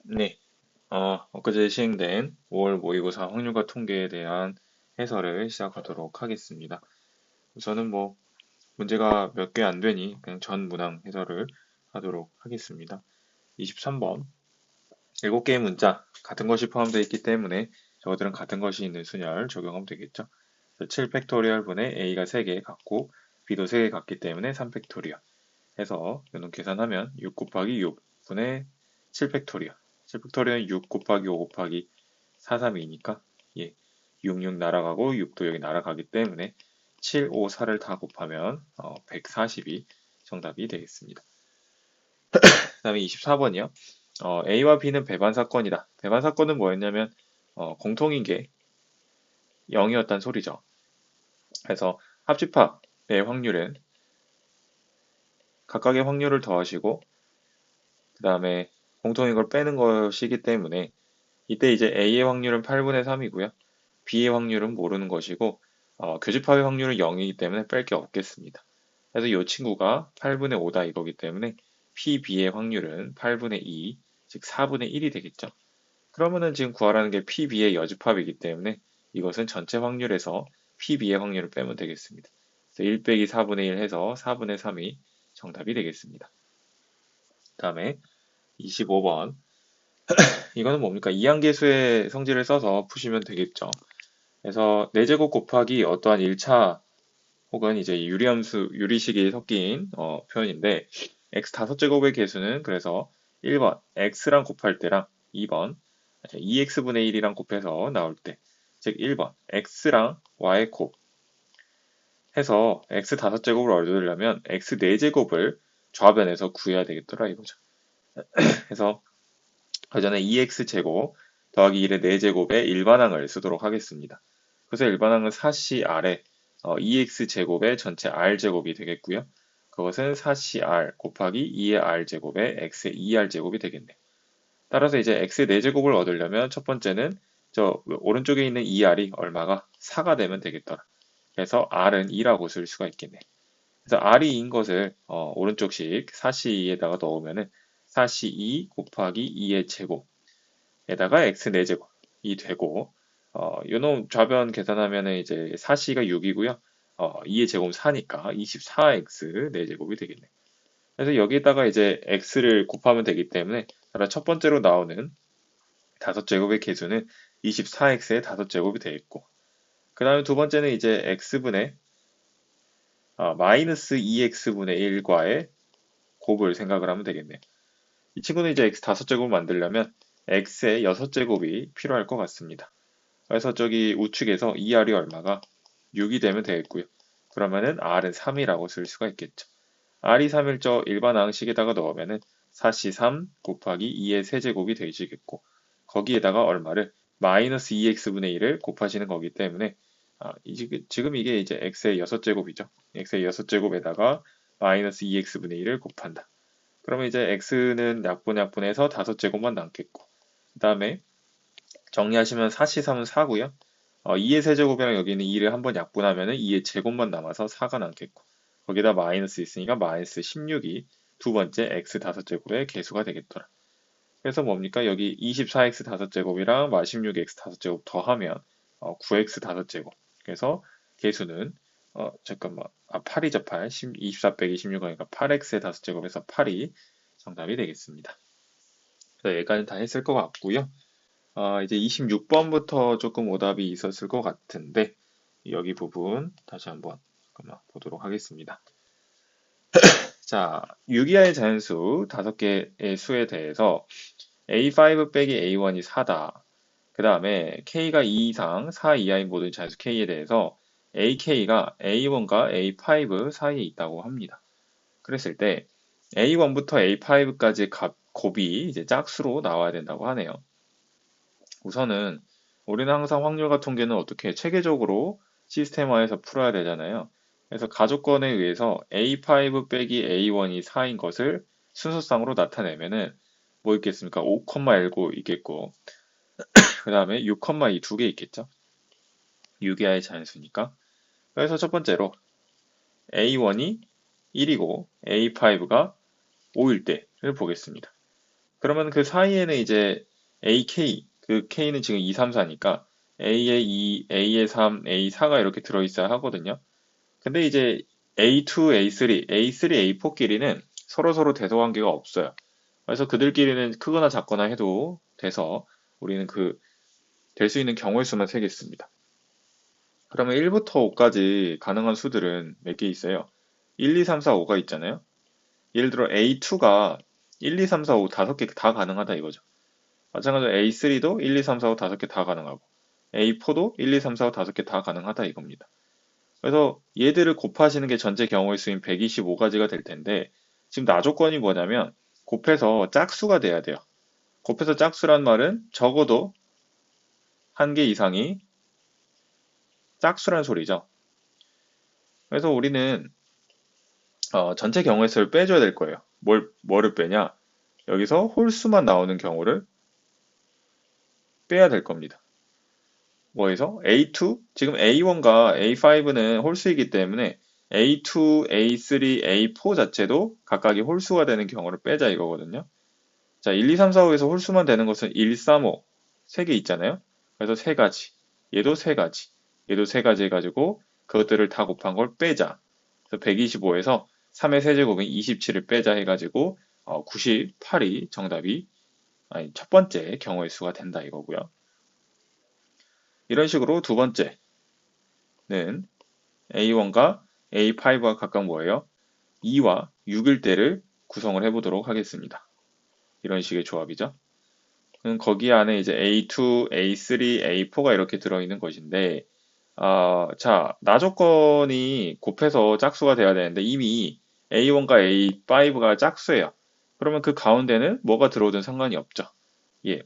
네, 엊그제 시행된 5월 모의고사 확률과 통계에 대한 해설을 시작하도록 하겠습니다. 우선은 문제가 몇 개 안 되니 그냥 전 문항 해설을 하도록 하겠습니다. 23번, 7개의 문자, 같은 것이 포함되어 있기 때문에 저것들은 같은 것이 있는 순열 적용하면 되겠죠. 7팩토리얼 분의 a가 3개 같고 b도 3개 같기 때문에 3팩토리얼 해서 이놈 계산하면 6 곱하기 6 분의 7팩토리얼 7팩토리얼은 6 곱하기 5 곱하기 4, 3이니까 6, 6 날아가고 6도 여기 날아가기 때문에 7, 5, 4를 다 곱하면 142 정답이 되겠습니다. 그 다음에 24번이요. A와 B는 배반 사건이다. 배반 사건은 뭐였냐면 공통인 게 0이었단 소리죠. 그래서 합집합의 확률은 각각의 확률을 더하시고 그 다음에 공통인 걸 빼는 것이기 때문에 이때 이제 A의 확률은 8분의 3이고요. B의 확률은 모르는 것이고 교집합의 확률은 0이기 때문에 뺄 게 없겠습니다. 그래서 이 친구가 8분의 5다 이거기 때문에 PB의 확률은 8분의 2, 즉 4분의 1이 되겠죠. 그러면은 지금 구하라는 게 PB의 여집합이기 때문에 이것은 전체 확률에서 PB의 확률을 빼면 되겠습니다. 그래서 1 빼기 4분의 1 해서 4분의 3이 정답이 되겠습니다. 다음에 25번. 이거는 뭡니까? 이항계수의 성질을 써서 푸시면 되겠죠. 그래서 4제곱 곱하기 어떠한 1차 혹은 이제 유리식이 섞인 표현인데 x 5제곱의 개수는 그래서 1번 x랑 곱할 때랑 2번 2x분의 1이랑 곱해서 나올 때, 즉 1번 x랑 y 곱 해서 x 5제곱을 얻으려면 x 4제곱을 좌변에서 구해야 되겠더라 이거죠. 그래서 그 전에 2x제곱 더하기 1의 4제곱의 일반항을 쓰도록 하겠습니다. 그래서 일반항은 4CR에 2x제곱의 전체 r제곱이 되겠고요. 그것은 4CR 곱하기 2의 r제곱의 x의 2r제곱이 되겠네. 따라서 이제 x의 4제곱을 얻으려면 첫 번째는 저 오른쪽에 있는 2r이 얼마가 4가 되면 되겠더라. 그래서 r은 2라고 쓸 수가 있겠네. 그래서 r이 2인 것을 오른쪽식 4c2에다가 넣으면은 4c2 곱하기 2의 제곱 에다가 x 4제곱이 되고 요놈 좌변 계산하면은 이제 4c가 6이고요. 2의 제곱 4니까 24x 4제곱이 되겠네. 그래서 여기에다가 이제 x를 곱하면 되기 때문에 따라 첫 번째로 나오는 5제곱의 개수는 24x의 5제곱이 되겠고 그 다음에 두 번째는 이제 x분의 마이너스 2x분의 1과의 곱을 생각을 하면 되겠네요. 이 친구는 이제 x 5제곱 만들려면 x의 6제곱이 필요할 것 같습니다. 그래서 저기 우측에서 2r이 얼마가 6이 되면 되겠고요. 그러면은 r은 3이라고 쓸 수가 있겠죠. r이 3일 저 일반 항식에다가 넣으면은 4c3 곱하기 2의 세제곱이 되시겠고 거기에다가 얼마를 마이너스 2x분의 1을 곱하시는 거기 때문에 지금 이게 이제 x의 6제곱이죠. x의 6제곱에다가 마이너스 2x분의 1을 곱한다. 그러면 이제 x는 약분해서 5제곱만 남겠고 그 다음에 정리하시면 4c3은 4고요. 2의 세제곱이랑 여기는 2를 한번 약분하면은 2의 제곱만 남아서 4가 남겠고 거기다 마이너스 있으니까 마이너스 16이 두 번째 x 5제곱의 개수가 되겠더라. 그래서 뭡니까? 여기 24x 5제곱이랑 마 16x 5제곱 더하면 9x 5제곱. 그래서 개수는 잠깐만 8이죠 8. 24 빼기 16이니까 8x의 5제곱에서 8이 정답이 되겠습니다. 그래서 여기까지 다 했을 것 같고요. 이제 26번부터 조금 오답이 있었을 것 같은데 여기 부분 다시 한번 잠깐만 보도록 하겠습니다. 자, 6 이하의 자연수 5개의 수에 대해서 A5 빼기 A1이 4다. 그 다음에 K가 2 이상 4 이하인 모든 자연수 K에 대해서 AK가 A1과 A5 사이에 있다고 합니다. 그랬을 때 A1부터 A5까지 곱이 이제 짝수로 나와야 된다고 하네요. 우선은 우리는 항상 확률과 통계는 어떻게 체계적으로 시스템화해서 풀어야 되잖아요. 그래서 가족권에 의해서 A5 빼기 A1이 4인 것을 순서상으로 나타내면은 뭐 있겠습니까? 5,19 있겠고 그 다음에 6,2 두 개 있겠죠? 6이하의 자연수니까. 그래서 첫 번째로 A1이 1이고 A5가 5일 때를 보겠습니다. 그러면 그 사이에는 이제 AK, 그 K는 지금 2, 3, 4니까 A에 2, A에 3, A4가 이렇게 들어있어야 하거든요. 근데 이제 A2, A3, A3, A4끼리는 서로서로 대소관계가 없어요. 그래서 그들끼리는 크거나 작거나 해도 돼서 우리는 될 수 있는 경우의 수만 세겠습니다. 그러면 1부터 5까지 가능한 수들은 몇 개 있어요? 1, 2, 3, 4, 5가 있잖아요. 예를 들어 A2가 1, 2, 3, 4, 5 5개 다 가능하다 이거죠. 마찬가지로 A3도 1, 2, 3, 4, 5 5개 다 가능하고 A4도 1, 2, 3, 4, 5 5개 다 가능하다 이겁니다. 그래서 얘들을 곱하시는 게 전체 경우의 수인 125가지가 될 텐데 지금 나 조건이 뭐냐면 곱해서 짝수가 돼야 돼요. 곱해서 짝수란 말은 적어도 한 개 이상이 짝수란 소리죠. 그래서 우리는 전체 경우의 수를 빼줘야 될 거예요. 뭐를 빼냐? 여기서 홀수만 나오는 경우를 빼야 될 겁니다. 뭐에서? A2? 지금 A1과 A5는 홀수이기 때문에 A2, A3, A4 자체도 각각이 홀수가 되는 경우를 빼자 이거거든요. 자, 1, 2, 3, 4, 5에서 홀수만 되는 것은 1, 3, 5, 3개 있잖아요. 그래서 3가지. 얘도 3가지. 얘도 3가지 해가지고 그것들을 다 곱한 걸 빼자. 그래서 125에서 3의 세제곱인 27을 빼자 해가지고 98이 정답이 아니 첫 번째 경우의 수가 된다 이거고요. 이런 식으로 두 번째는 A1과 A5가 각각 뭐예요? 2와 6일 때를 구성을 해보도록 하겠습니다. 이런 식의 조합이죠. 그럼 거기 안에 이제 A2, A3, A4가 이렇게 들어있는 것인데, 자, 나 조건이 곱해서 짝수가 돼야 되는데 이미 A1과 A5가 짝수예요. 그러면 그 가운데는 뭐가 들어오든 상관이 없죠. 예.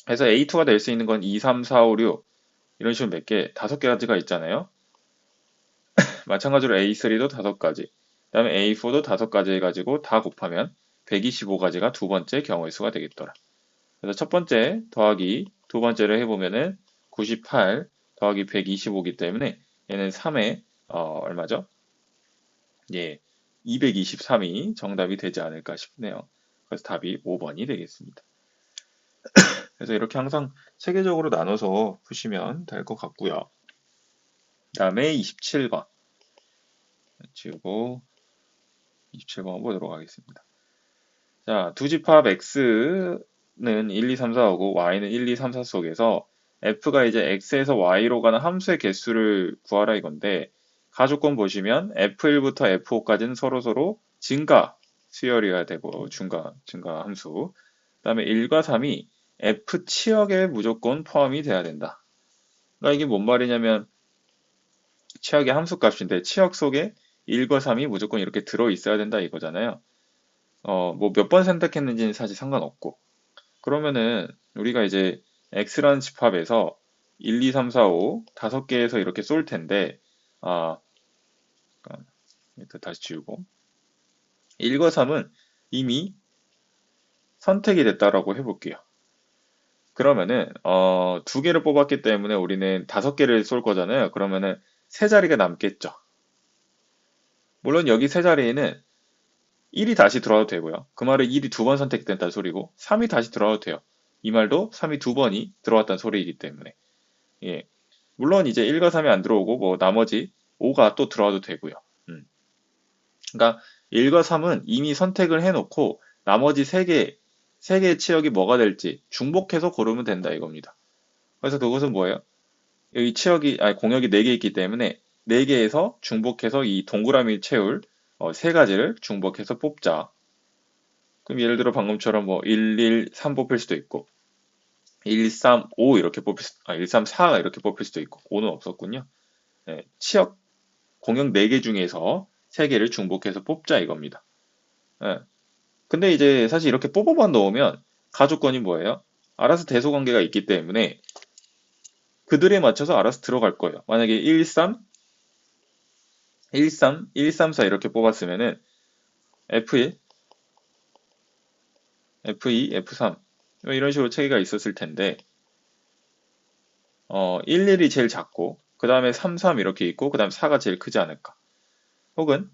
그래서 A2가 될 수 있는 건 2, 3, 4, 5, 6 이런 식으로 몇 개, 5개가지가 있잖아요. 마찬가지로 A3도 5가지, 그다음에 A4도 5가지 해가지고 다 곱하면 125가지가 두 번째 경우의 수가 되겠더라. 그래서 첫 번째 더하기 두 번째를 해보면은 98 더하기 125이기 때문에 얘는 3에 얼마죠? 예, 223이 정답이 되지 않을까 싶네요. 그래서 답이 5번이 되겠습니다. 그래서 이렇게 항상 체계적으로 나눠서 푸시면 될 것 같고요. 다음에 27번 지우고 27번 보도록 하겠습니다. 자, 두 집합 x는 1, 2, 3, 4 하고 y는 1, 2, 3, 4 속에서 f가 이제 x에서 y로 가는 함수의 개수를 구하라 이건데 가조건 보시면 f1부터 f5까지는 서로서로 증가 수열이어야 되고 증가 함수. 그다음에 1과 3이 f 치역에 무조건 포함이 돼야 된다. 그러니까 이게 뭔 말이냐면 치역의 함수 값인데 치역 속에 1과 3이 무조건 이렇게 들어 있어야 된다 이거잖아요. 뭐 몇 번 선택했는지는 사실 상관없고. 그러면은 우리가 이제 x라는 집합에서 1, 2, 3, 4, 5 5개에서 이렇게 쏠 텐데, 잠깐, 일단 다시 지우고. 1과 3은 이미 선택이 됐다라고 해볼게요. 그러면은, 두 개를 뽑았기 때문에 우리는 5개를 쏠 거잖아요. 그러면은 세 자리가 남겠죠. 물론 여기 세 자리에는 1이 다시 들어와도 되고요. 그 말은 1이 두 번 선택됐다는 소리고 3이 다시 들어와도 돼요. 이 말도 3이 두 번이 들어왔다는 소리이기 때문에. 예. 물론 이제 1과 3이 안 들어오고 뭐 나머지 5가 또 들어와도 되고요. 그러니까 1과 3은 이미 선택을 해놓고 나머지 3개의 치역이 뭐가 될지 중복해서 고르면 된다 이겁니다. 그래서 그것은 뭐예요? 여기 공역이 4개 있기 때문에 4개에서 중복해서 이 동그라미 채울 3가지를 중복해서 뽑자. 그럼 예를 들어 방금처럼 뭐 1, 1, 3 뽑힐 수도 있고 1, 3, 5 이렇게 1, 3, 4가 이렇게 뽑힐 수도 있고 5는 없었군요. 네, 치역 공역 4개 중에서 3개를 중복해서 뽑자 이겁니다. 예. 근데 이제 사실 이렇게 뽑아만 넣으면 가조건이 뭐예요? 알아서 대소관계가 있기 때문에 그들에 맞춰서 알아서 들어갈 거예요. 만약에 1, 3, 1, 3, 1, 3, 4 이렇게 뽑았으면은 F1, F2, F3 이런 식으로 체계가 있었을 텐데 1, 1이 제일 작고 그 다음에 3, 3 이렇게 있고 그 다음 4가 제일 크지 않을까. 혹은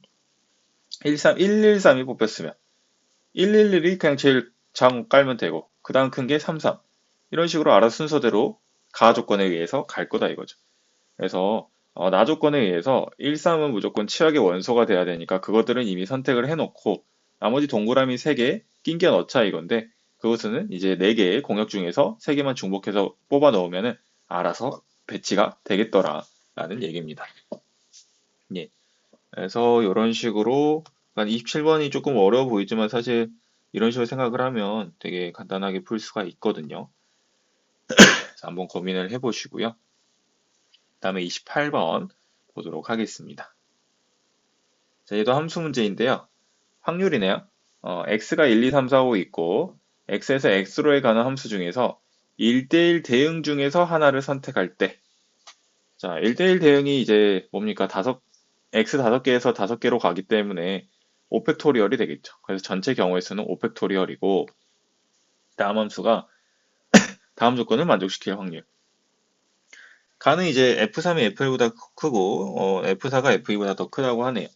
1, 3, 1, 1, 3이 뽑혔으면 1, 1, 1이 그냥 제일 장 깔면 되고 그 다음 큰 게 3, 3 이런 식으로 알아서 순서대로 가 조건에 의해서 갈 거다 이거죠. 그래서 나 조건에 의해서 1, 3은 무조건 치역의 원소가 돼야 되니까 그것들은 이미 선택을 해놓고 나머지 동그라미 3개 낑겨 넣자 이건데 그것은 이제 4개의 공역 중에서 3개만 중복해서 뽑아 넣으면은 알아서 배치가 되겠더라 라는 얘기입니다. 예. 그래서 이런 식으로 27번이 조금 어려워 보이지만 사실 이런 식으로 생각을 하면 되게 간단하게 풀 수가 있거든요. 그래서 한번 고민을 해보시고요. 다음에 28번 보도록 하겠습니다. 자, 얘도 함수 문제인데요. 확률이네요. x가 1, 2, 3, 4, 5 있고 x에서 x로에 가는 함수 중에서 1대1 대응 중에서 하나를 선택할 때 자, 1대1 대응이 이제 뭡니까? x 5개에서 5개로 가기 때문에 5팩토리얼이 되겠죠. 그래서 전체 경우의 수는 5팩토리얼이고 다음 함수가 다음 조건을 만족시킬 확률. 가는 이제 F3이 F1보다 크고 F4가 F2보다 더 크다고 하네요.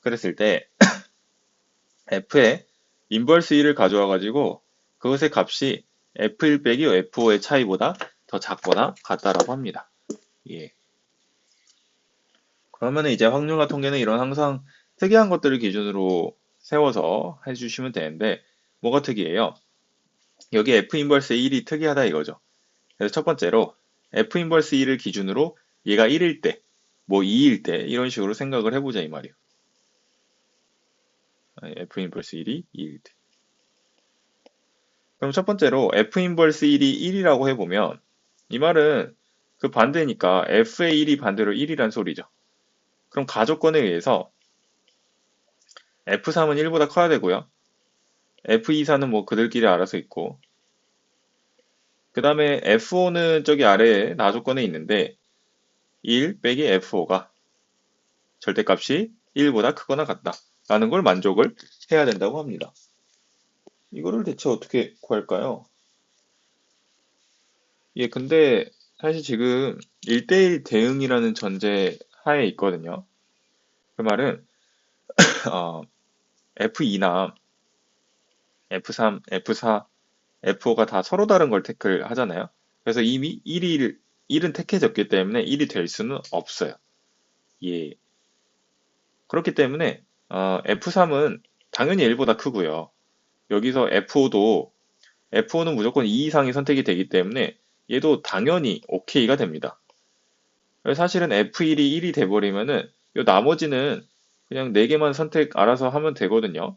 그랬을 때 F에 인버스 1을 가져와 가지고 그것의 값이 F1 빼기 F5의 차이보다 더 작거나 같다라고 합니다. 예. 그러면 이제 확률과 통계는 이런 항상 특이한 것들을 기준으로 세워서 해주시면 되는데 뭐가 특이해요? 여기 F 인버스 1이 특이하다 이거죠. 그래서 첫 번째로 F 인버스 1을 기준으로 얘가 1일 때, 뭐 2일 때 이런 식으로 생각을 해보자 이 말이에요. F 인버스 1이 2일 때. 그럼 첫 번째로 F 인버스 1이 1이라고 해보면 이 말은 그 반대니까 F의 1이 반대로 1이란 소리죠. 그럼 가조건에 의해서 F3은 1보다 커야 되고요. F24는 뭐 그들끼리 알아서 있고 그 다음에 F5는 저기 아래에 나조건에 있는데 1 빼기 F5가 절대값이 1보다 크거나 같다 라는 걸 만족을 해야 된다고 합니다. 이거를 대체 어떻게 구할까요? 예, 근데 사실 지금 1대1 대응이라는 전제 하에 있거든요. 그 말은 F2나 F3, F4, F5가 다 서로 다른 걸 택을 하잖아요. 그래서 이미 1은 택해졌기 때문에 1이 될 수는 없어요. 예. 그렇기 때문에 F3은 당연히 1보다 크고요. 여기서 F5는 무조건 2 이상이 선택이 되기 때문에 얘도 당연히 OK가 됩니다. 그래서 사실은 F1이 1이 돼버리면은 요 나머지는 그냥 4개만 선택 알아서 하면 되거든요.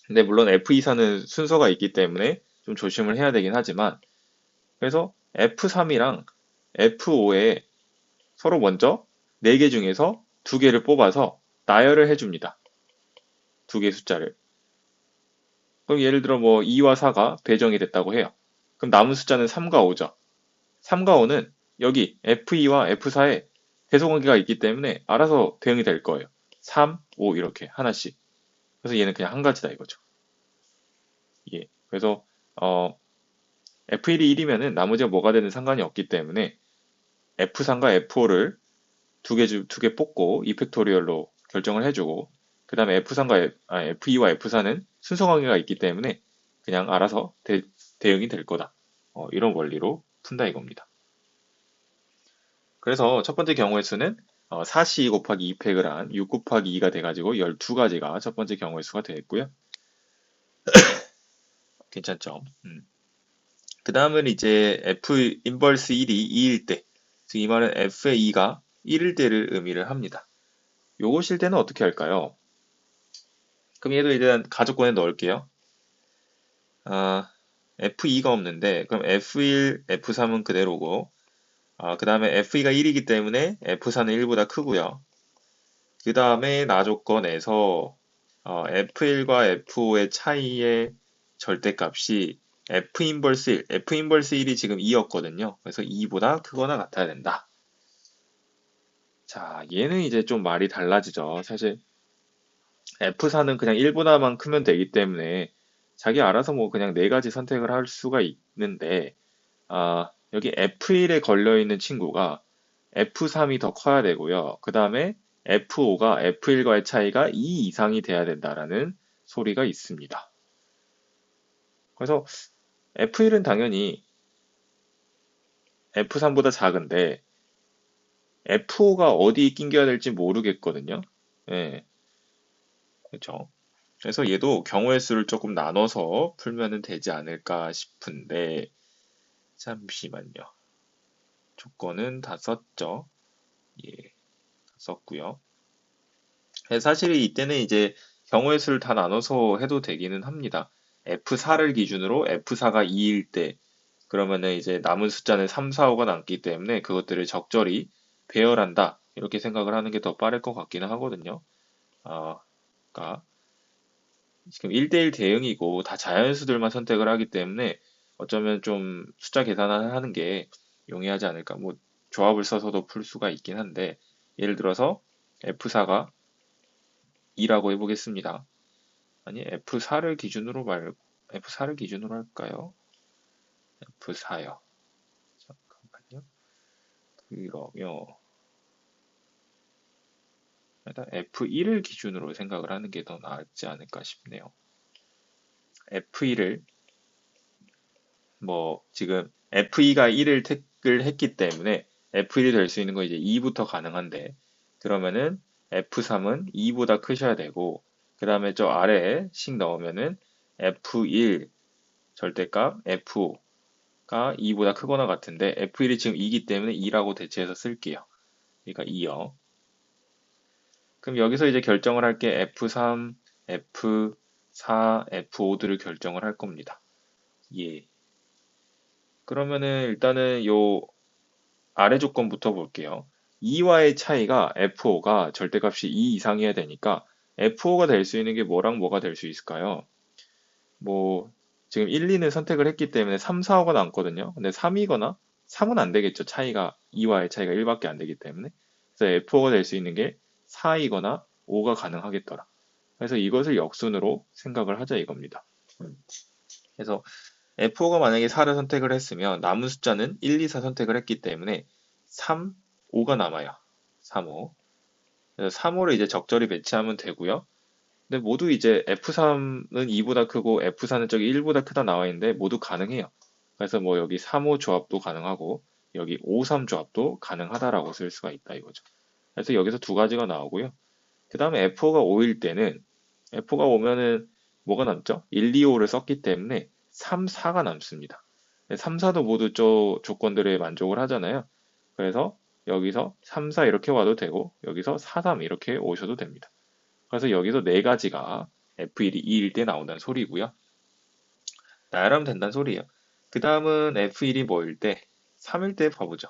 근데 물론 F24는 순서가 있기 때문에 좀 조심을 해야 되긴 하지만 그래서 F3이랑 F5에 서로 먼저 4개 중에서 2개를 뽑아서 나열을 해줍니다. 2개 숫자를. 그럼 예를 들어 뭐 2와 4가 배정이 됐다고 해요. 그럼 남은 숫자는 3과 5죠. 3과 5는 여기 F2와 F4에 배속관계가 있기 때문에 알아서 대응이 될 거예요. 3, 5 이렇게 하나씩. 그래서 얘는 그냥 한 가지다 이거죠. 예. 그래서 F1이 1이면은 나머지가 뭐가 되든 상관이 없기 때문에 F3과 F5를 두 개 뽑고 이펙토리얼로 결정을 해주고 그 다음에 F2와 F4는 순서 관계가 있기 때문에 그냥 알아서 대응이 될 거다. 이런 원리로 푼다 이겁니다. 그래서 첫 번째 경우의 수는 4C 곱하기 2팩을 한 6 곱하기 2가 돼가지고 12가지가 첫 번째 경우의 수가 되겠고요. 괜찮죠? 그 다음은 이제 F 인버스 1이 2일 때, 즉 이 말은 F의 2가 1일 때를 의미를 합니다. 요것일 때는 어떻게 할까요? 그럼 얘도 일단 가족권에 넣을게요. F2가 없는데 그럼 F1, F3은 그대로고 그 다음에 F2가 1이기 때문에 F4는 1보다 크고요. 그 다음에 나조건에서 F1과 F5의 차이의 절대값이 F 인버스 1, F 인버스 1이 지금 2였거든요. 그래서 2보다 크거나 같아야 된다. 자, 얘는 이제 좀 말이 달라지죠. 사실 F4는 그냥 1보다만 크면 되기 때문에 자기 알아서 뭐 그냥 4가지 선택을 할 수가 있는데 여기 F1에 걸려있는 친구가 F3이 더 커야 되고요. 그 다음에 F5가 F1과의 차이가 2 이상이 돼야 된다라는 소리가 있습니다. 그래서 F1은 당연히 F3보다 작은데 F5가 어디 낑겨야 될지 모르겠거든요. 예, 그렇죠. 그래서 얘도 경우의 수를 조금 나눠서 풀면은 되지 않을까 싶은데 잠시만요. 조건은 다 썼죠. 예, 다 썼고요. 사실 이때는 이제 경우의 수를 다 나눠서 해도 되기는 합니다. F4를 기준으로 F4가 2일 때 그러면은 이제 남은 숫자는 3, 4, 5가 남기 때문에 그것들을 적절히 배열한다. 이렇게 생각을 하는 게 더 빠를 것 같기는 하거든요. 아, 그러니까 지금 1대1 대응이고 다 자연수들만 선택을 하기 때문에 어쩌면 좀 숫자 계산을 하는 게 용이하지 않을까. 뭐 조합을 써서도 풀 수가 있긴 한데 예를 들어서 F4가 2라고 해보겠습니다. 아니 F4를 기준으로 할까요? F4요. 잠깐만요. 그러면 일단 F1을 기준으로 생각을 하는 게 더 낫지 않을까 싶네요. F1을 뭐 지금 F2가 1을 택을 했기 때문에 F1이 될 수 있는 거 이제 2부터 가능한데 그러면은 F3은 2보다 크셔야 되고 그 다음에 저 아래에 씩 넣으면은 F1 절대값 F5가 2보다 크거나 같은데 F1이 지금 2기 때문에 2라고 대체해서 쓸게요. 그러니까 2요. 그럼 여기서 이제 결정을 할 게 F3, F4, F5들을 결정을 할 겁니다. 예. 그러면은 일단은 요 아래 조건부터 볼게요. 2와의 차이가 F5가 절대값이 2 이상이어야 되니까 F5가 될 수 있는 게 뭐랑 뭐가 될 수 있을까요? 뭐 지금 1, 2는 선택을 했기 때문에 3, 4, 5가 남거든요. 근데 3이거나 3은 안 되겠죠. 차이가 2와의 차이가 1밖에 안 되기 때문에. 그래서 F5가 될 수 있는 게 4이거나 5가 가능하겠더라. 그래서 이것을 역순으로 생각을 하자 이겁니다. 그래서 F5가 만약에 4를 선택을 했으면 남은 숫자는 1, 2, 4 선택을 했기 때문에 3, 5가 남아요. 3, 5. 그래서 3, 5를 이제 적절히 배치하면 되고요. 근데 모두 이제 F3은 2보다 크고 F4는 저기 1보다 크다 나와 있는데 모두 가능해요. 그래서 뭐 여기 3, 5 조합도 가능하고 여기 5, 3 조합도 가능하다라고 쓸 수가 있다 이거죠. 그래서 여기서 두 가지가 나오고요. 그 다음에 F5가 5일 때는 F가 오면은 뭐가 남죠? 1, 2, 5를 썼기 때문에 3, 4가 남습니다. 3, 4도 모두 저 조건들에 만족을 하잖아요. 그래서 여기서 3, 4 이렇게 와도 되고 여기서 4, 3 이렇게 오셔도 됩니다. 그래서 여기서 네 가지가 F1이 2일 때 나온다는 소리고요. 나열하면 된다는 소리예요. 그 다음은 F1이 뭐일 때? 3일 때 봐보죠.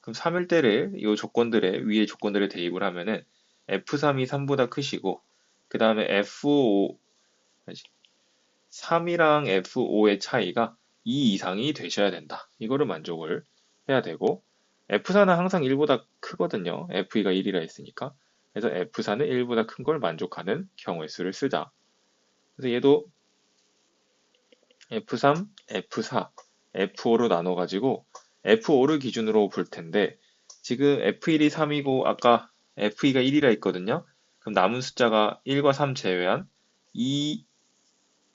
그럼 3일 때를 이 조건들에 위에 조건들에 대입을 하면은 F3이 3보다 크시고 그 다음에 F5 3이랑 F5의 차이가 2 이상이 되셔야 된다. 이거를 만족을 해야 되고 F4는 항상 1보다 크거든요. F2가 1이라 했으니까. 그래서 F4는 1보다 큰 걸 만족하는 경우의 수를 쓰자. 그래서 얘도 F3, F4, F5로 나눠가지고 F5를 기준으로 볼 텐데 지금 F1이 3이고 아까 F2가 1이라 했거든요. 그럼 남은 숫자가 1과 3 제외한 2,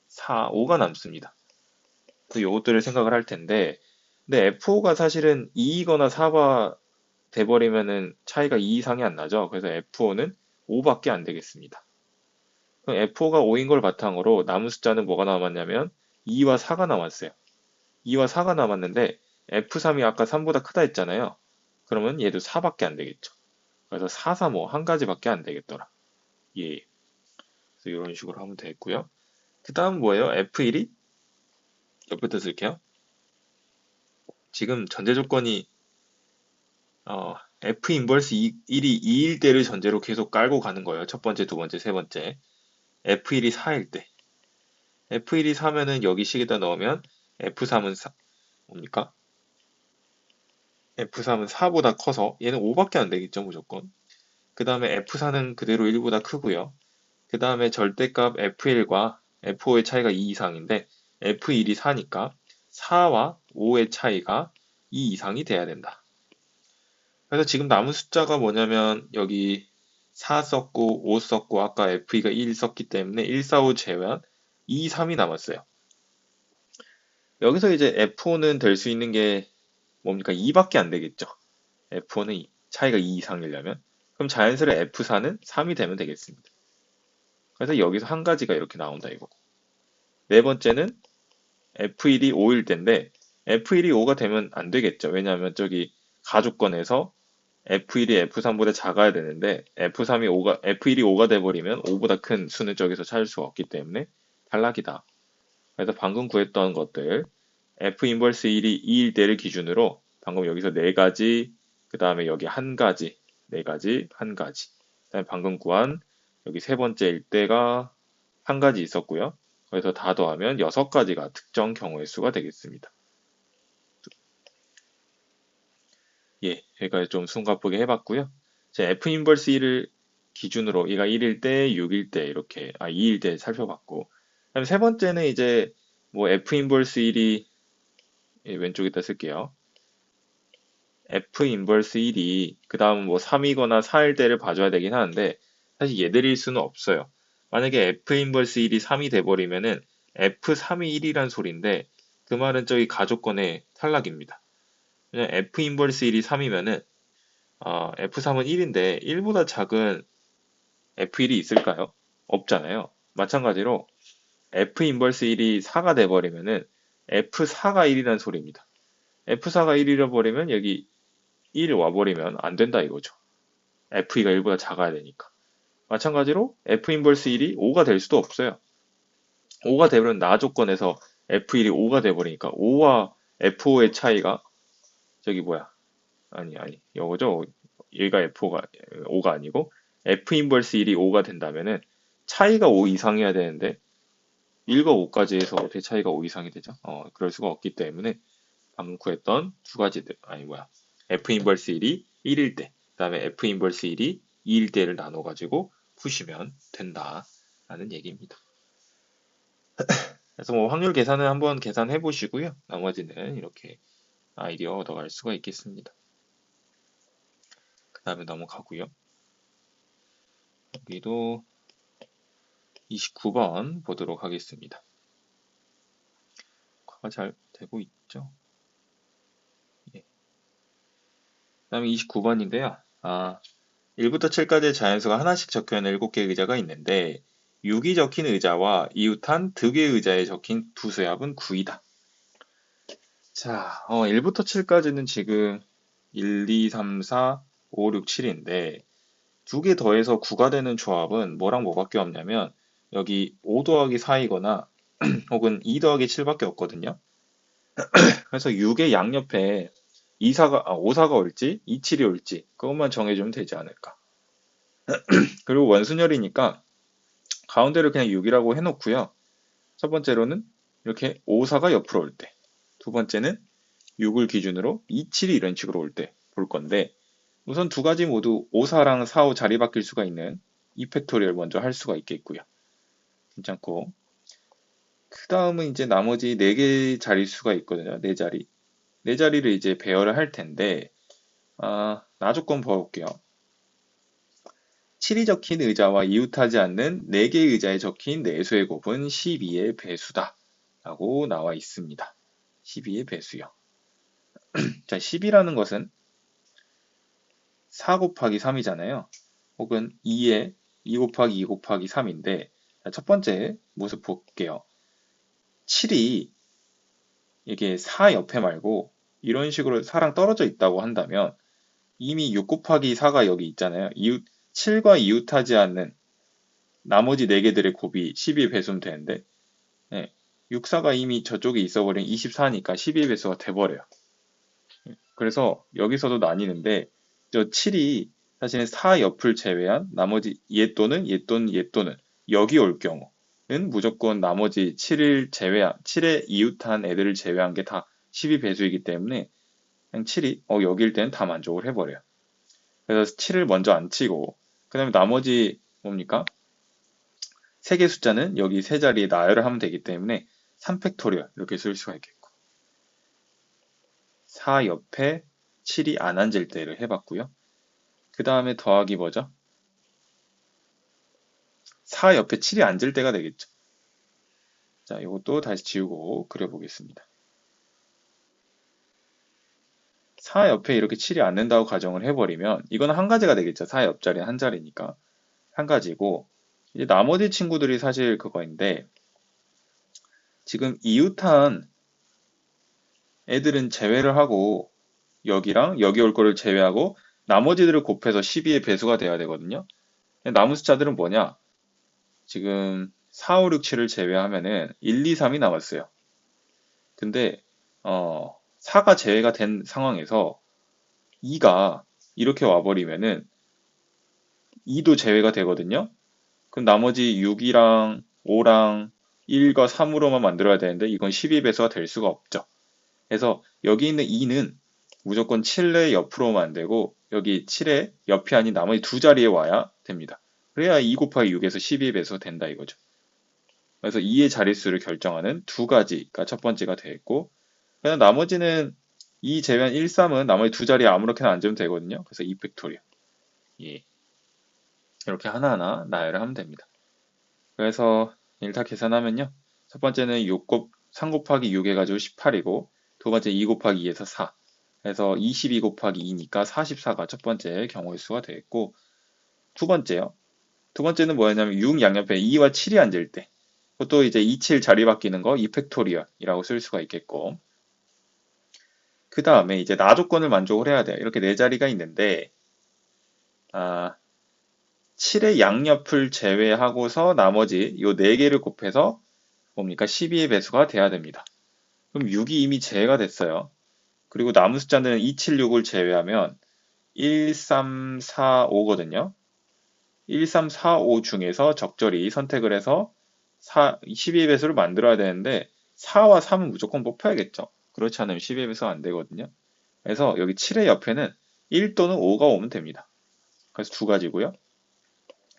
4, 5가 남습니다. 그 요것들을 생각을 할 텐데 근데 F5가 사실은 2이거나 4가 돼버리면은 차이가 2 이상이 안 나죠. 그래서 F5는 5밖에 안 되겠습니다. 그럼 F5가 5인 걸 바탕으로 남은 숫자는 뭐가 남았냐면 2와 4가 남았어요. 2와 4가 남았는데 F3이 아까 3보다 크다 했잖아요. 그러면 얘도 4밖에 안 되겠죠. 그래서 4, 3, 5 한 가지밖에 안 되겠더라. 예. 그래서 이런 식으로 하면 되겠고요. 그 다음 뭐예요? F1이 옆부터 쓸게요. 지금 전제 조건이 F 인버스 1이 2일 때를 전제로 계속 깔고 가는 거예요. 첫 번째, 두 번째, 세 번째. F1이 4일 때. F1이 4면은 여기 식에다 넣으면 F3은 4, 뭡니까? F3은 4보다 커서 얘는 5밖에 안 되겠죠, 무조건. 그 다음에 F4는 그대로 1보다 크고요. 그 다음에 절대값 F1과 F5의 차이가 2 이상인데 F1이 4니까 4와 5의 차이가 2 이상이 돼야 된다. 그래서 지금 남은 숫자가 뭐냐면 여기 4 썼고 5 썼고 아까 F2가 1 썼기 때문에 1, 4, 5 제외한 2, 3이 남았어요. 여기서 이제 F5는 될 수 있는 게 뭡니까? 2밖에 안 되겠죠. F5는 2, 차이가 2 이상이려면. 그럼 자연스레 F4는 3이 되면 되겠습니다. 그래서 여기서 한 가지가 이렇게 나온다 이거고. 네 번째는 F1이 5일 때인데 F1이 5가 되면 안 되겠죠. 왜냐하면 저기 가족권에서 F1이 F3보다 작아야 되는데 F1이 5가 돼버리면 5보다 큰 수는 저기서 찾을 수가 없기 때문에 탈락이다. 그래서 방금 구했던 것들 F 인버스 1이 2일 때를 기준으로 방금 여기서 네 가지, 그 다음에 여기 한 가지, 네 가지, 한 가지. 그다음에 방금 구한 여기 세 번째일 때가 한 가지 있었고요. 그래서 다 더하면 여섯 가지가 특정 경우의 수가 되겠습니다. 예, 제가 좀 숨가쁘게 해봤고요. 제 F 인버스 1을 기준으로 얘가 1일 때, 6일 때 이렇게 2일 때 살펴봤고, 그다음에 세 번째는 이제 뭐 F 인버스 1이 왼쪽에다 쓸게요. F 인버스 1이 그 다음 뭐 3이거나 4일 때를 봐줘야 되긴 하는데 사실 얘들일 수는 없어요. 만약에 F 인버스 1이 3이 돼버리면은 F3이 1이란 소린데 그 말은 저기 가족권의 탈락입니다. 왜냐면 F 인버스 1이 3이면은 F3은 1인데 1보다 작은 F1이 있을까요? 없잖아요. 마찬가지로 F 인버스 1이 4가 돼버리면은 F4가 1이란 소리입니다. F4가 1이라 버리면 여기 1 와버리면 안 된다 이거죠. F2가 1보다 작아야 되니까. 마찬가지로 F 인버스 1이 5가 될 수도 없어요. 5가 되면 나 조건에서 F1이 5가 돼버리니까 5와 F5의 차이가 저기 뭐야? 아니 이거죠. 얘가 F5가 아니고 F 인버스 1이 5가 된다면은 차이가 5 이상이어야 되는데 1과 5까지 해서 어떻게 차이가 5 이상이 되죠? 그럴 수가 없기 때문에 방금 구했던 두 가지들 F 인버스 1이 1일 때 그다음에 F 인버스 1이 2일 때를 나눠 가지고 푸시면 된다라는 얘기입니다. 그래서 뭐 확률 계산은 한번 계산해 보시고요. 나머지는 이렇게 아이디어 얻어갈 수가 있겠습니다. 그 다음에 넘어가고요. 여기도 29번 보도록 하겠습니다. 과가 잘 되고 있죠? 예. 그 다음에 29번인데요. 1부터 7까지의 자연수가 하나씩 적혀있는 7개의 의자가 있는데 6이 적힌 의자와 이웃한 2개의 의자에 적힌 두 수합은 9이다. 자, 1부터 7까지는 지금 1, 2, 3, 4, 5, 6, 7인데 두 개 더해서 9가 되는 조합은 뭐랑 뭐밖에 없냐면 여기 5 더하기 4이거나 혹은 2 더하기 7밖에 없거든요. 그래서 6의 양옆에 5, 4가 올지 2, 7이 올지 그것만 정해주면 되지 않을까. 그리고 원순열이니까 가운데를 그냥 6이라고 해놓고요. 첫 번째로는 이렇게 5, 4가 옆으로 올 때, 두 번째는 6을 기준으로 2, 7이 이런 식으로 올 때 볼 건데 우선 두 가지 모두 5, 4랑 4, 5 자리 바뀔 수가 있는 2팩토리얼 먼저 할 수가 있겠고요. 괜찮고 그 다음은 이제 나머지 4개 자릿수가 있거든요. 4자리. 4자리를 이제 배열을 할 텐데 나 조건 봐볼게요. 7이 적힌 의자와 이웃하지 않는 4개의 의자에 적힌 내수의 곱은 12의 배수다 라고 나와 있습니다. 12의 배수요. 자, 10이라는 것은 4 곱하기 3이잖아요. 혹은 2에 2 곱하기 2 곱하기 3인데 첫 번째 모습 볼게요. 7이 이게 4 옆에 말고 이런 식으로 4랑 떨어져 있다고 한다면 이미 6 곱하기 4가 여기 있잖아요. 7과 이웃하지 않는 나머지 4개들의 곱이 12 배수면 되는데 6, 4가 이미 저쪽에 있어버린 24니까 12 배수가 돼버려요. 그래서 여기서도 나뉘는데 저 7이 사실은 4 옆을 제외한 나머지 얘 또는 얘 또는 얘 또는 여기 올 경우는 무조건 나머지 7에 이웃한 애들을 제외한 게 다 12 배수이기 때문에 그냥 7이 여기일 때는 다 만족을 해버려요. 그래서 7을 먼저 안 치고 그 다음에 나머지 뭡니까? 3개 숫자는 여기 세 자리에 나열을 하면 되기 때문에 3팩토리얼 이렇게 쓸 수가 있겠고 4 옆에 7이 안 앉을 때를 해봤고요. 그 다음에 더하기 뭐죠? 4 옆에 7이 앉을 때가 되겠죠. 자, 이것도 다시 지우고 그려보겠습니다. 4 옆에 이렇게 7이 안 된다고 가정을 해버리면 이건 한 가지가 되겠죠. 4 옆자리는 한 자리니까. 한 가지고 이제 나머지 친구들이 사실 그거인데 지금 이웃한 애들은 제외를 하고 여기랑 여기 올 거를 제외하고 나머지들을 곱해서 12의 배수가 돼야 되거든요. 남은 숫자들은 뭐냐? 지금 4, 5, 6, 7을 제외하면은 1, 2, 3이 남았어요. 근데 4가 제외가 된 상황에서 2가 이렇게 와버리면은 2도 제외가 되거든요. 그럼 나머지 6이랑 5랑 1과 3으로만 만들어야 되는데 이건 12배수가 될 수가 없죠. 그래서 여기 있는 2는 무조건 7의 옆으로만 되고 여기 7의 옆이 아닌 나머지 두 자리에 와야 됩니다. 그래야 2 곱하기 6에서 12배수 된다 이거죠. 그래서 2의 자릿수를 결정하는 두 가지가 첫 번째가 되겠고 그냥 나머지는 2 제외한 1, 3은 나머지 두 자리에 아무렇게나 앉으면 되거든요. 그래서 2팩토리얼. 예. 이렇게 하나하나 나열을 하면 됩니다. 그래서 일단 계산하면요. 첫 번째는 3 곱하기 6 해가지고 18이고 두 번째 2 곱하기 2에서 4 해서 22 곱하기 2니까 44가 첫 번째 경우의 수가 되겠고 두 번째요. 두 번째는 뭐였냐면 6 양옆에 2와 7이 앉을 때 그것도 이제 2, 7 자리 바뀌는 거 2팩토리얼이라고 쓸 수가 있겠고 그 다음에 이제 나 조건을 만족을 해야 돼요. 이렇게 네 자리가 있는데 7의 양옆을 제외하고서 나머지 요 4개를 곱해서 뭡니까? 12의 배수가 돼야 됩니다. 그럼 6이 이미 제외가 됐어요. 그리고 남은 숫자는 2, 7, 6을 제외하면 1, 3, 4, 5거든요. 1, 3, 4, 5 중에서 적절히 선택을 해서 12의 배수를 만들어야 되는데 4와 3은 무조건 뽑혀야겠죠. 그렇지 않으면 12의 배수가 안 되거든요. 그래서 여기 7의 옆에는 1 또는 5가 오면 됩니다. 그래서 두 가지고요.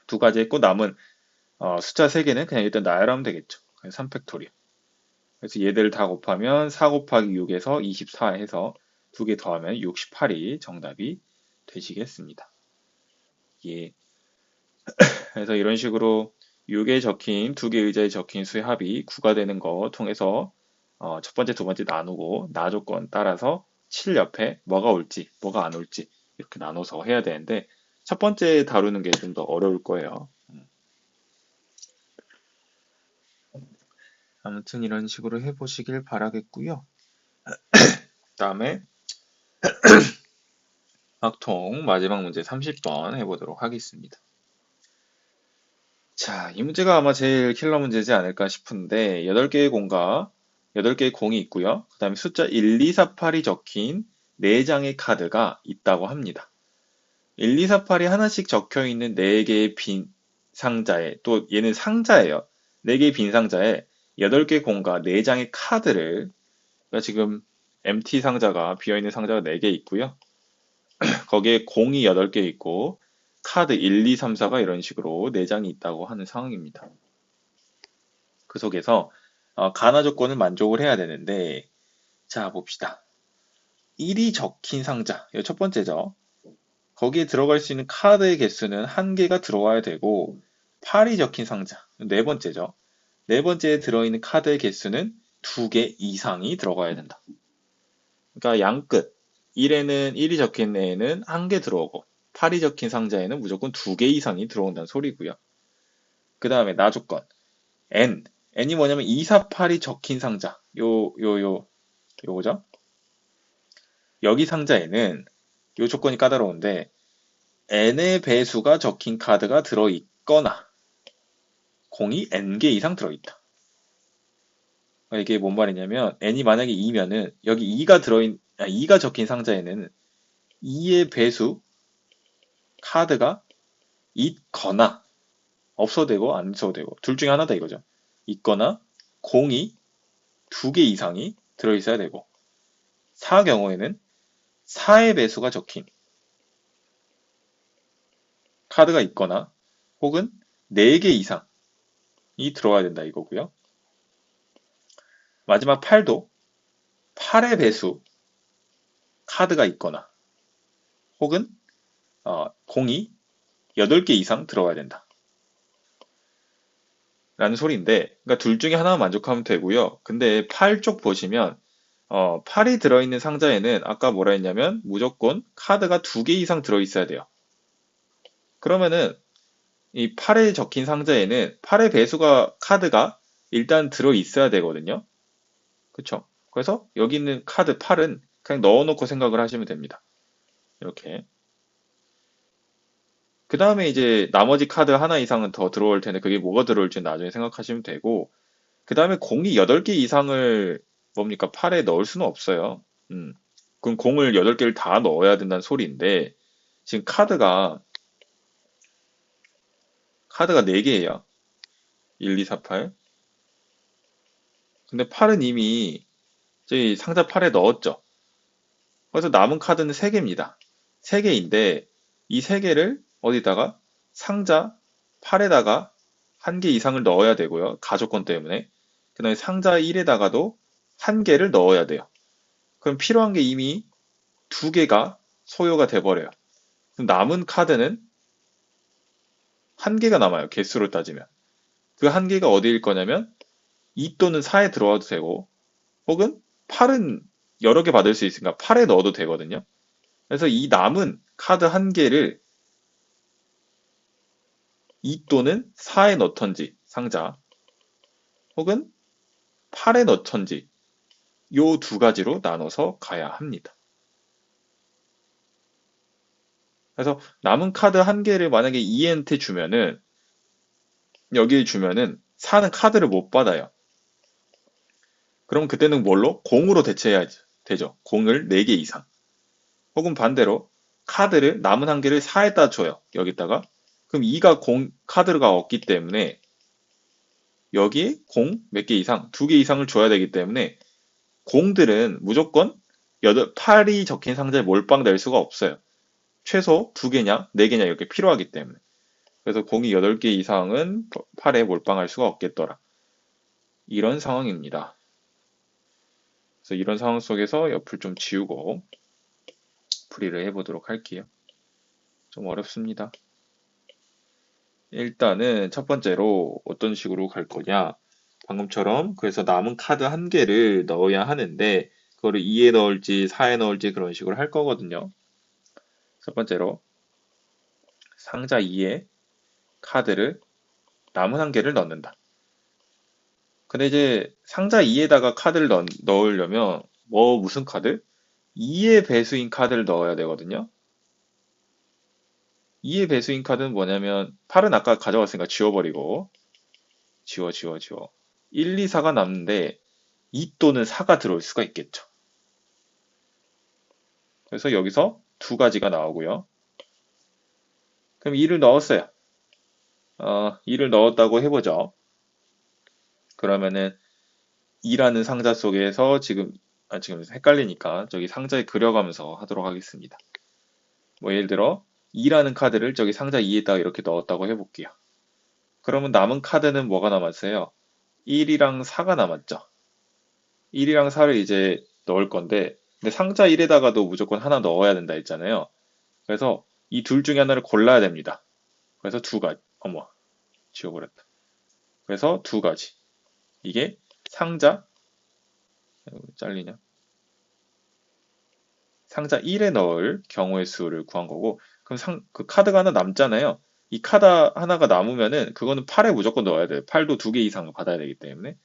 두 가지 했고 남은 숫자 3개는 그냥 일단 나열하면 되겠죠. 3팩토리얼. 그래서 얘들을 다 곱하면 4 곱하기 6에서 24 해서 두 개 더하면 68이 정답이 되시겠습니다. 예. 그래서 이런 식으로 6에 적힌 두 개 의자에 적힌 수의 합이 9가 되는 거 통해서 첫 번째, 두 번째 나누고 나 조건 따라서 7 옆에 뭐가 올지, 뭐가 안 올지 이렇게 나눠서 해야 되는데 첫 번째 다루는 게 좀 더 어려울 거예요. 아무튼 이런 식으로 해보시길 바라겠고요. 다음에 확통 마지막 문제 30번 해보도록 하겠습니다. 자, 이 문제가 아마 제일 킬러 문제지 않을까 싶은데 8개의 공과 8개의 공이 있고요. 그 다음에 숫자 1, 2, 4, 8이 적힌 4장의 카드가 있다고 합니다. 1, 2, 4, 8이 하나씩 적혀 있는 4개의 빈 상자에 또 얘는 상자예요. 4개의 빈 상자에 8개 공과 4장의 카드를 그러니까 지금 MT 상자가 비어있는 상자가 4개 있고요. 거기에 공이 8개 있고 카드 1, 2, 3, 4가 이런 식으로 4장이 있다고 하는 상황입니다. 그 속에서 가나 조건을 만족을 해야 되는데 자 봅시다. 1이 적힌 상자, 이거 첫 번째죠. 거기에 들어갈 수 있는 카드의 개수는 1개가 들어와야 되고 8이 적힌 상자, 네 번째죠. 네 번째에 들어있는 카드의 개수는 2개 이상이 들어가야 된다. 그러니까 양끝 1에는 1이 적힌 애에는 1개 들어오고 8이 적힌 상자에는 무조건 2개 이상이 들어온다는 소리고요. 그 다음에 나 조건 n이 뭐냐면 2, 4, 8이 적힌 상자 요거죠. 여기 상자에는 요 조건이 까다로운데 n의 배수가 적힌 카드가 들어있거나 공이 n개 이상 들어있다. 이게 뭔 말이냐면 n이 만약에 2면은 여기 2가 적힌 상자에는 2의 배수 카드가 있거나 없어도 되고 안 써도 되고 둘 중에 하나다 이거죠. 있거나 공이 2개 이상이 들어있어야 되고 4 경우에는 4의 배수가 적힌 카드가 있거나 혹은 4개 이상이 들어와야 된다 이거고요. 마지막 8도 8의 배수 카드가 있거나 혹은 공이 8개 이상 들어와야 된다. 라는 소리인데 그러니까 둘 중에 하나만 만족하면 되고요. 근데 8쪽 보시면 8이 들어있는 상자에는 아까 뭐라 했냐면 무조건 카드가 2개 이상 들어있어야 돼요. 그러면은 이 8에 적힌 상자에는 8의 배수가 카드가 일단 들어있어야 되거든요. 그쵸? 그래서 여기 있는 카드 8은 그냥 넣어놓고 생각을 하시면 됩니다. 이렇게. 그 다음에 이제 나머지 카드 하나 이상은 더 들어올 텐데 그게 뭐가 들어올지 나중에 생각하시면 되고 그 다음에 공이 8개 이상을 뭡니까? 8에 넣을 수는 없어요. 음. 그럼 공을 8개를 다 넣어야 된다는 소리인데 지금 카드가 4개예요. 1, 2, 4, 8. 근데 8은 이미 저희 상자 8에 넣었죠. 그래서 남은 카드는 3개입니다. 3개인데 이 3개를 어디다가 상자 8에다가 1개 이상을 넣어야 되고요. 가족권 때문에. 그 다음에 상자 1에다가도 1개를 넣어야 돼요. 그럼 필요한 게 이미 2개가 소요가 돼버려요. 그럼 남은 카드는 1개가 남아요. 개수로 따지면. 그 1개가 어디일 거냐면 2 또는 4에 들어와도 되고 혹은 8은 여러 개 받을 수 있으니까 8에 넣어도 되거든요. 그래서 이 남은 카드 1개를 2 또는 4에 넣던지 상자 혹은 8에 넣던지 요 2가지로 나눠서 가야 합니다. 그래서 남은 카드 1개를 만약에 E한테 주면은 여기에 주면은 4는 카드를 못 받아요. 그럼 그때는 뭘로? 공으로 대체해야 되죠. 공을 4개 이상. 혹은 반대로 카드를 남은 1개를 4에다 줘요. 여기다가. 그럼 2가 카드가 없기 때문에 여기에 공 몇 개 이상, 2개 이상을 줘야 되기 때문에 공들은 무조건 8이 적힌 상자에 몰빵될 수가 없어요. 최소 2개냐, 4개냐 이렇게 필요하기 때문에. 그래서 공이 8개 이상은 8에 몰빵할 수가 없겠더라. 이런 상황입니다. 그래서 이런 상황 속에서 옆을 좀 지우고 풀이를 해보도록 할게요. 좀 어렵습니다. 일단은 첫 번째로 어떤 식으로 갈 거냐. 방금처럼 그래서 남은 카드 1개를 넣어야 하는데 그거를 2에 넣을지 4에 넣을지 그런 식으로 할 거거든요. 첫 번째로 상자 2에 카드를 남은 1개를 넣는다. 근데 이제 상자 2에다가 카드를 넣으려면 무슨 카드? 2의 배수인 카드를 넣어야 되거든요. 2의 배수인 카드는 뭐냐면 8은 아까 가져갔으니까 지워버리고 지워. 1, 2, 4가 남는데 2 또는 4가 들어올 수가 있겠죠. 그래서 여기서 2가지가 나오고요. 그럼 2를 넣었어요. 2를 넣었다고 해보죠. 그러면은 2라는 상자 속에서 지금 헷갈리니까 저기 상자에 그려가면서 하도록 하겠습니다. 뭐 예를 들어 2라는 카드를 저기 상자 2에다가 이렇게 넣었다고 해볼게요. 그러면 남은 카드는 뭐가 남았어요? 1이랑 4가 남았죠. 1이랑 4를 이제 넣을 건데 근데 상자 1에다가도 무조건 하나 넣어야 된다 했잖아요. 그래서 이 둘 중에 하나를 골라야 됩니다. 그래서 2가지. 어머, 지워버렸다. 그래서 2가지. 이게 상자, 잘리냐? 상자 1에 넣을 경우의 수를 구한 거고, 그럼 그 카드가 하나 남잖아요. 이 카드 하나가 남으면은 그거는 8에 무조건 넣어야 돼요. 8도 2개 이상을 받아야 되기 때문에.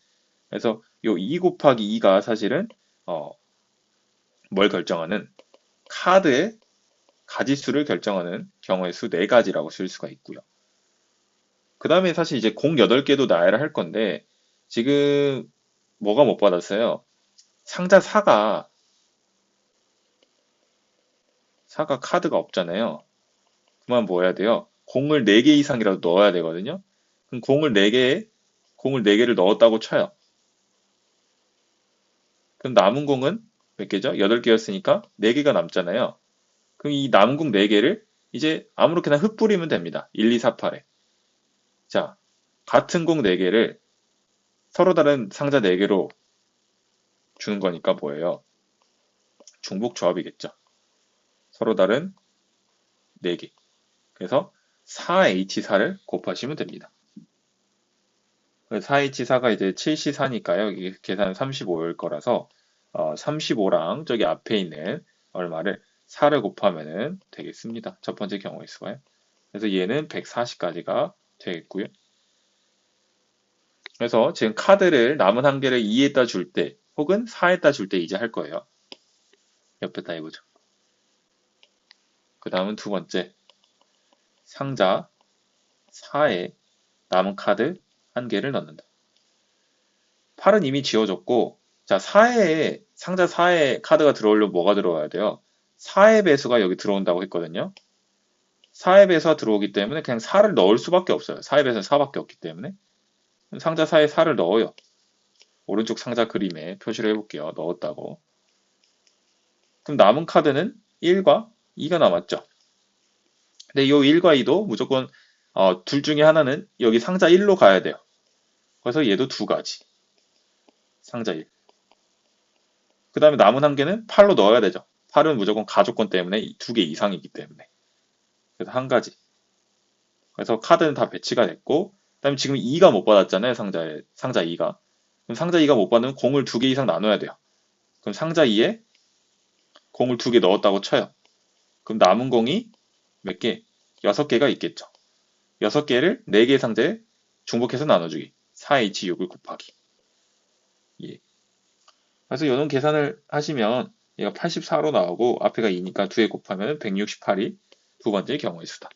그래서 요 2 곱하기 2가 사실은 어, 뭘 결정하는 카드의 가지수를 결정하는 경우의 수 4가지라고 쓸 수가 있고요. 그 다음에 사실 이제 공 8개도 나열을 할 건데 지금 뭐가 못 받았어요? 상자 4가 카드가 없잖아요. 그만 뭐 해야 돼요? 공을 4개 이상이라도 넣어야 되거든요. 그럼 공을 4개를 넣었다고 쳐요. 그럼 남은 공은 몇 개죠? 8개였으니까 4개가 남잖아요. 그럼 이 남은 공 4개를 이제 아무렇게나 흩뿌리면 됩니다. 1, 2, 4, 8에. 자, 같은 공 4개를 서로 다른 상자 4개로 주는 거니까 뭐예요? 중복 조합이겠죠. 서로 다른 4개. 그래서 4H4를 곱하시면 됩니다. 4H4가 이제 7C4니까요. 이게 계산은 35일 거라서 35랑 저기 앞에 있는 얼마를 4를 곱하면은 되겠습니다. 첫 번째 경우의 수가요. 그래서 얘는 140까지가 되겠고요. 그래서 지금 카드를 남은 한 개를 2에다 줄 때, 혹은 4에다 줄 때 이제 할 거예요. 옆에다 해보죠. 그 다음은 두 번째, 상자 4에 남은 카드 한 개를 넣는다. 8은 이미 지워졌고, 자, 상자 4에 카드가 들어오려면 뭐가 들어와야 돼요? 4의 배수가 여기 들어온다고 했거든요. 4의 배수가 들어오기 때문에 그냥 4를 넣을 수밖에 없어요. 4의 배수는 4밖에 없기 때문에. 상자 4에 4를 넣어요. 오른쪽 상자 그림에 표시를 해볼게요. 넣었다고. 그럼 남은 카드는 1과 2가 남았죠. 근데 이 1과 2도 무조건 둘 중에 하나는 여기 상자 1로 가야 돼요. 그래서 얘도 두 가지. 상자 1. 그 다음에 남은 한 개는 8로 넣어야 되죠. 8은 무조건 가족권 때문에 두 개 이상이기 때문에. 그래서 한 가지. 그래서 카드는 다 배치가 됐고, 그 다음에 지금 2가 못 받았잖아요. 상자 2가. 그럼 상자 2가 못 받으면 공을 두 개 이상 나눠야 돼요. 그럼 상자 2에 공을 두 개 넣었다고 쳐요. 그럼 남은 공이 몇 개? 6개가 있겠죠. 6개를 4개의 상자에 중복해서 나눠주기. 4H6을 곱하기. 예. 그래서 이런 계산을 하시면 얘가 84로 나오고 앞에가 2니까 2에 곱하면 168이 두 번째 경우의 수다.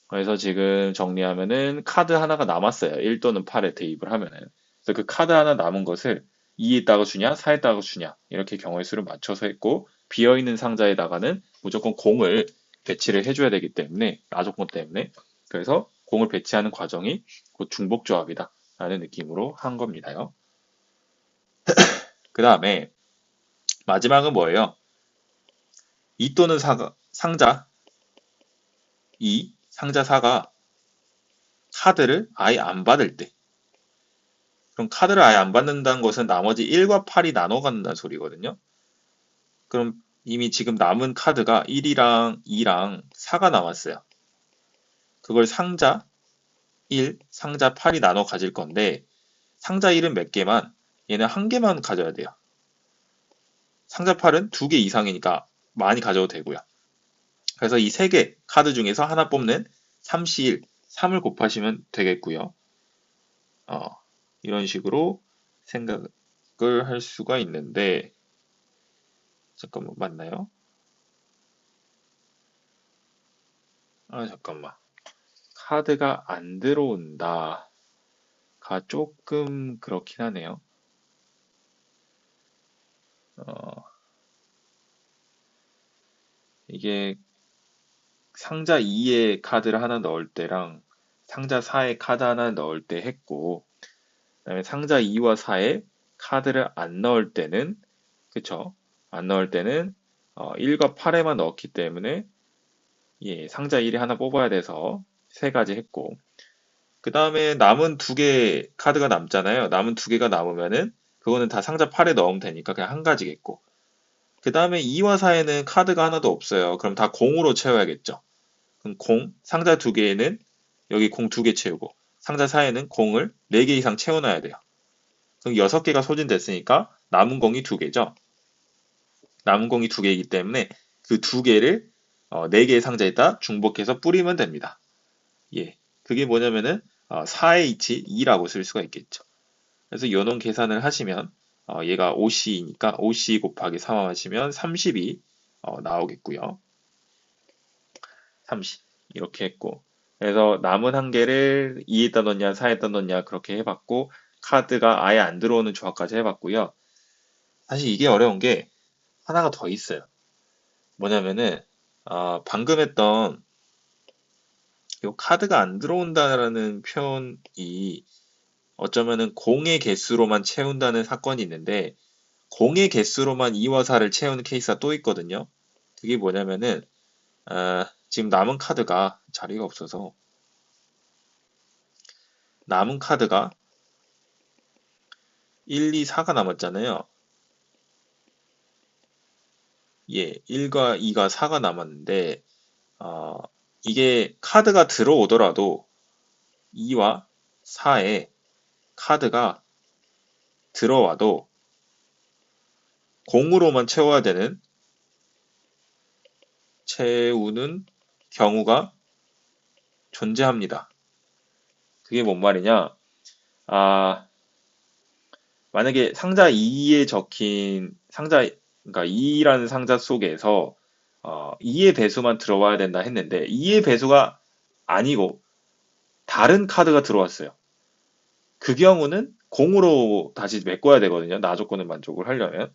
그래서 지금 정리하면은 카드 하나가 남았어요. 1 또는 8에 대입을 하면은. 그래서 그 카드 하나 남은 것을 2에다가 주냐, 4에다가 주냐 이렇게 경우의 수를 맞춰서 했고 비어있는 상자에다가는 무조건 공을 배치를 해줘야 되기 때문에 가족권 때문에 그래서 공을 배치하는 과정이 곧 중복조합이다 라는 느낌으로 한 겁니다요. 그 다음에 마지막은 뭐예요? 2 또는 상자 2, 상자 4가 카드를 아예 안 받을 때 그럼 카드를 아예 안 받는다는 것은 나머지 1과 8이 나눠 갖는다는 소리거든요. 그럼 이미 지금 남은 카드가 1이랑 2랑 4가 남았어요. 그걸 상자 1, 상자 8이 나눠 가질 건데 상자 1은 몇 개만, 얘는 한 개만 가져야 돼요. 상자 8은 2개 이상이니까 많이 가져도 되고요. 그래서 이 3개 카드 중에서 하나 뽑는 3C1, 3을 곱하시면 되겠고요. 이런 식으로 생각을 할 수가 있는데 잠깐만 맞나요? 잠깐만. 카드가 안 들어온다가 조금 그렇긴 하네요. 이게 상자 2에 카드를 하나 넣을 때랑 상자 4에 카드 하나 넣을 때 했고 그다음에 상자 2와 4에 카드를 안 넣을 때는 그쵸? 안 넣을 때는 1과 8에만 넣었기 때문에 예, 상자 1에 하나 뽑아야 돼서 세 가지 했고 그 다음에 남은 두 개 카드가 남잖아요. 남은 두 개가 남으면은 그거는 다 상자 8에 넣으면 되니까 그냥 한 가지겠고 그 다음에 2와 4에는 카드가 하나도 없어요. 그럼 다 공으로 채워야겠죠. 그럼 공, 상자 두 개에는 여기 공 두 개 채우고 상자 4에는 공을 4개 이상 채워놔야 돼요. 그럼 6개가 소진됐으니까 남은 공이 두 개죠. 남은 공이 두 개이기 때문에 그 두 개를 4개의 상자에다 중복해서 뿌리면 됩니다. 예, 그게 뭐냐면은 4H 2라고 쓸 수가 있겠죠. 그래서 이런 계산을 하시면 얘가 OC니까 OC 곱하기 3 하시면 30이 나오겠고요. 30 이렇게 했고 그래서 남은 한 개를 2에다 넣냐 4에다 넣냐 그렇게 해봤고 카드가 아예 안 들어오는 조합까지 해봤고요. 사실 이게 어려운 게 하나가 더 있어요. 뭐냐면은 방금 했던 요 카드가 안 들어온다라는 표현이 어쩌면은 공의 개수로만 채운다는 사건이 있는데 공의 개수로만 2와 4를 채우는 케이스가 또 있거든요. 그게 뭐냐면은 지금 남은 카드가 자리가 없어서 남은 카드가 1, 2, 4가 남았잖아요. 예, 1과 2가 4가 남았는데 이게 카드가 들어오더라도 2와 4에 카드가 들어와도 공으로만 채우는 경우가 존재합니다. 그게 뭔 말이냐? 아, 만약에 상자 2에 적힌 그러니까 2라는 상자 속에서 2의 배수만 들어와야 된다 했는데 2의 배수가 아니고 다른 카드가 들어왔어요. 그 경우는 공으로 다시 메꿔야 되거든요. 나 조건을 만족을 하려면.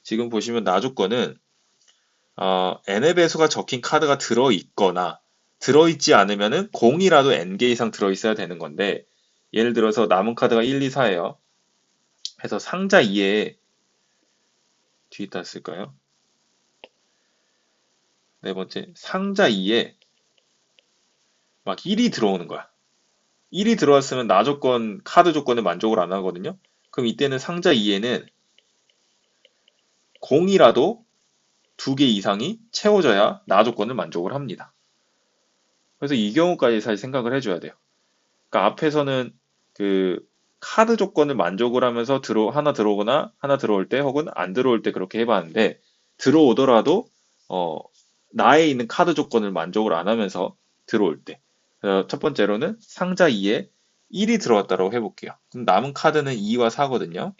지금 보시면 나 조건은 n의 배수가 적힌 카드가 들어있거나 들어있지 않으면은 0이라도 n개 이상 들어있어야 되는 건데 예를 들어서 남은 카드가 1, 2, 4예요. 해서 상자 2에 뒤에다 쓸까요? 네 번째, 상자 2에 막 1이 들어오는 거야. 1이 들어왔으면 나 조건, 카드 조건을 만족을 안 하거든요. 그럼 이때는 상자 2에는 0이라도 2개 이상이 채워져야 나 조건을 만족을 합니다. 그래서 이 경우까지 사실 생각을 해줘야 돼요. 그러니까 앞에서는 그 카드 조건을 만족을 하면서 하나 들어오거나 하나 들어올 때 혹은 안 들어올 때 그렇게 해봤는데 들어오더라도 어, 나에 있는 카드 조건을 만족을 안 하면서 들어올 때. 첫 번째로는 상자 2에 1이 들어왔다고 해볼게요. 그럼 남은 카드는 2와 4거든요.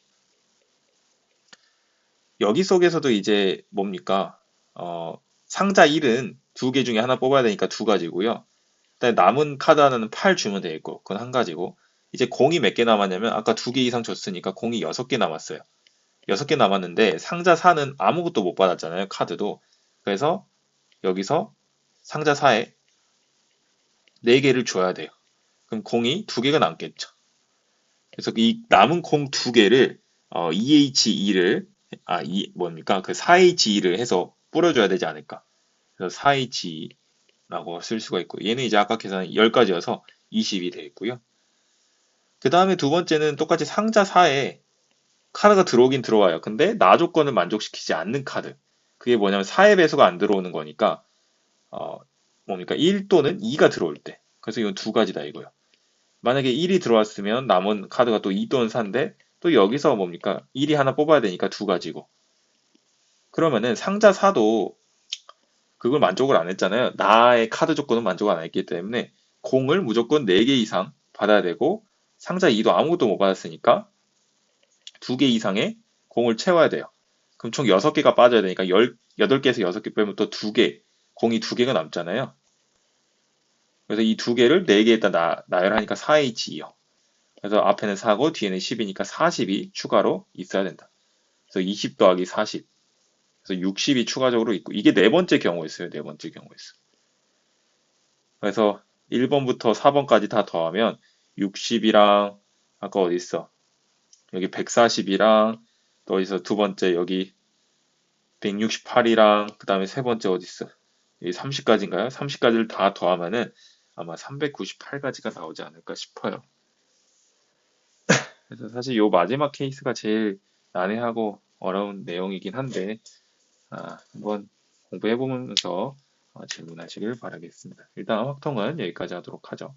여기 속에서도 이제 뭡니까? 상자 1은 2개 중에 하나 뽑아야 되니까 2가지고요. 그다음에 남은 카드 하나는 8 주면 되겠고, 그건 한 가지고. 이제 공이 몇 개 남았냐면, 아까 2개 이상 줬으니까 공이 6개 남았어요. 6개 남았는데, 상자 4는 아무것도 못 받았잖아요, 카드도. 그래서 여기서 상자 4에 4개를 줘야 돼요. 그럼 공이 2개가 남겠죠. 그래서 이 남은 공 2개를, EH2를, 뭡니까? 그 4H2를 해서 뿌려줘야 되지 않을까. 그래서 4H2라고 쓸 수가 있고, 얘는 이제 아까 계산한 10가지여서 20이 되겠고요. 그 다음에 두 번째는 똑같이 상자 4에 카드가 들어오긴 들어와요. 근데 나 조건을 만족시키지 않는 카드. 그게 뭐냐면 4의 배수가 안 들어오는 거니까 어, 뭡니까? 1 또는 2가 들어올 때. 그래서 이건 두 가지다 이거요. 만약에 1이 들어왔으면 남은 카드가 또 2 또는 4인데 또 여기서 뭡니까? 1이 하나 뽑아야 되니까 두 가지고. 그러면은 상자 4도 그걸 만족을 안 했잖아요. 나의 카드 조건은 만족 안 했기 때문에 공을 무조건 4개 이상 받아야 되고 상자 2도 아무것도 못 받았으니까 2개 이상의 공을 채워야 돼요. 그럼 총 6개가 빠져야 되니까 8개에서 6개 빼면 또 2개, 공이 2개가 남잖아요. 그래서 이 2개를 4개에다 나열하니까 4H이요. 그래서 앞에는 4고 뒤에는 10이니까 40이 추가로 있어야 된다. 그래서 20 더하기 40. 그래서 60이 추가적으로 있고 이게 네 번째 경우였어요. 네 번째 경우였어. 그래서 1번부터 4번까지 다 더하면 60이랑 아까 어디 있어? 여기 140이랑 또 어디서 두 번째 여기 168이랑 그 다음에 세 번째 어디 있어? 여기 30가지인가요? 30가지를 다 더하면은 아마 398가지가 나오지 않을까 싶어요. 그래서 사실 요 마지막 케이스가 제일 난해하고 어려운 내용이긴 한데 한번 공부해보면서 질문하시길 바라겠습니다. 일단 확통은 여기까지 하도록 하죠.